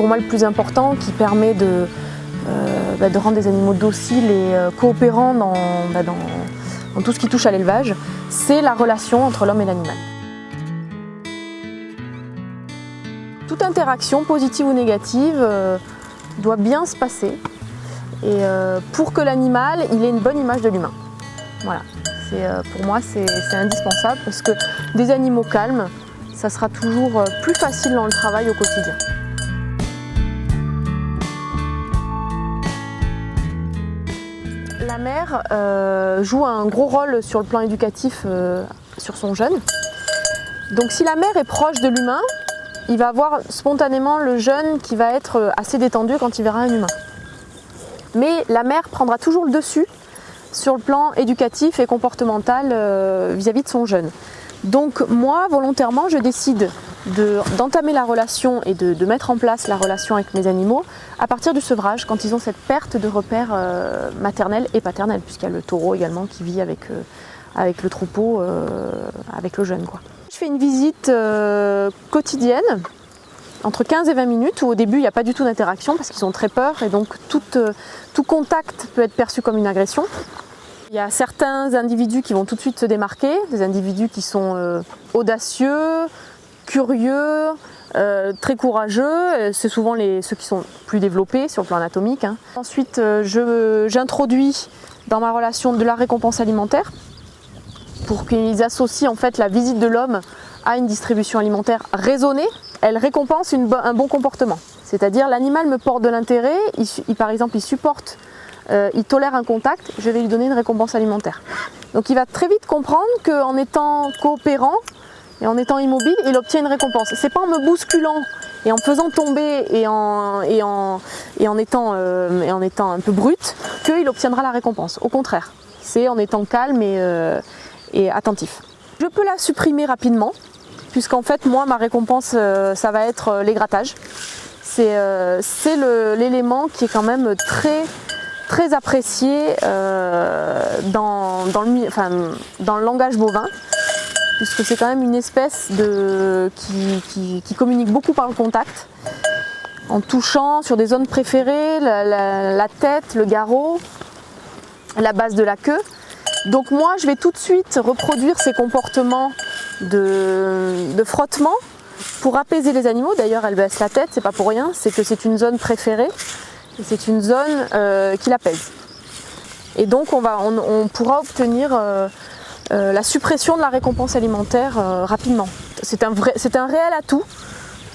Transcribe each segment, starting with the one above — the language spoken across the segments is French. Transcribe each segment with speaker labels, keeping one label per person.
Speaker 1: pour moi le plus important, qui permet de rendre des animaux dociles et coopérants dans tout ce qui touche à l'élevage, c'est la relation entre l'homme et l'animal. Toute interaction, positive ou négative, doit bien se passer et pour que l'animal ait une bonne image de l'humain. Voilà. Pour moi, c'est indispensable parce que des animaux calmes, ça sera toujours plus facile dans le travail au quotidien. La mère joue un gros rôle sur le plan éducatif sur son jeune. Donc si la mère est proche de l'humain, il va avoir spontanément le jeune qui va être assez détendu quand il verra un humain. Mais la mère prendra toujours le dessus sur le plan éducatif et comportemental vis-à-vis de son jeune. Donc moi, volontairement, je décide d'entamer la relation et de mettre en place la relation avec mes animaux à partir du sevrage, quand ils ont cette perte de repères maternels et paternels, puisqu'il y a le taureau également qui vit avec le troupeau, avec le jeune, quoi. Je fais une visite quotidienne, entre 15 et 20 minutes, où au début il n'y a pas du tout d'interaction parce qu'ils ont très peur et donc tout contact peut être perçu comme une agression. Il y a certains individus qui vont tout de suite se démarquer, des individus qui sont audacieux, curieux, très courageux, c'est souvent ceux qui sont plus développés sur le plan anatomique, hein. Ensuite j'introduis dans ma relation de la récompense alimentaire pour qu'ils associent en fait la visite de l'homme à une distribution alimentaire raisonnée. Elle récompense un bon comportement, c'est-à-dire l'animal me porte de l'intérêt, par exemple il supporte, il tolère un contact, je vais lui donner une récompense alimentaire. Donc il va très vite comprendre qu'en étant coopérant et en étant immobile, il obtient une récompense. C'est pas en me bousculant et en me faisant tomber et en étant un peu brut qu'il obtiendra la récompense. Au contraire, c'est en étant calme et attentif. Je peux la supprimer rapidement, puisqu'en fait moi ma récompense ça va être les grattages. C'est l'élément qui est quand même très apprécié dans le langage bovin, puisque c'est quand même une espèce qui communique beaucoup par le contact, en touchant sur des zones préférées, la tête, le garrot, la base de la queue. Donc moi je vais tout de suite reproduire ces comportements de frottement pour apaiser les animaux. D'ailleurs elle baisse la tête, c'est pas pour rien, c'est que c'est une zone préférée et c'est une zone qui l'apaise. Et donc on pourra obtenir la suppression de la récompense alimentaire rapidement. C'est un réel atout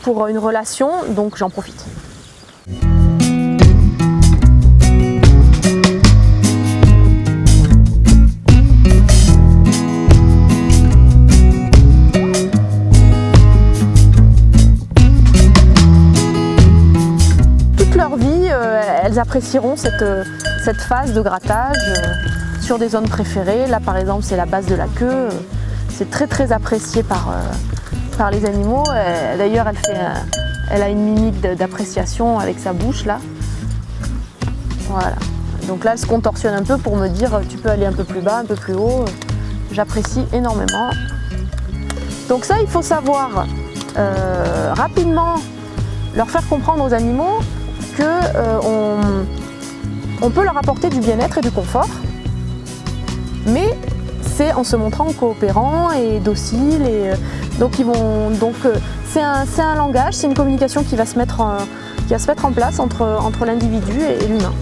Speaker 1: pour une relation, donc j'en profite. Elles apprécieront cette phase de grattage sur des zones préférées. Là par exemple c'est la base de la queue, c'est très apprécié par les animaux. D'ailleurs elle a une mimique d'appréciation avec sa bouche là. Voilà. Donc là elle se contorsionne un peu pour me dire tu peux aller un peu plus bas, un peu plus haut. J'apprécie énormément. Donc ça il faut savoir rapidement leur faire comprendre aux animaux on peut leur apporter du bien-être et du confort, mais c'est en se montrant coopérant et docile. Donc c'est un langage, c'est une communication qui va se mettre en place entre l'individu et l'humain.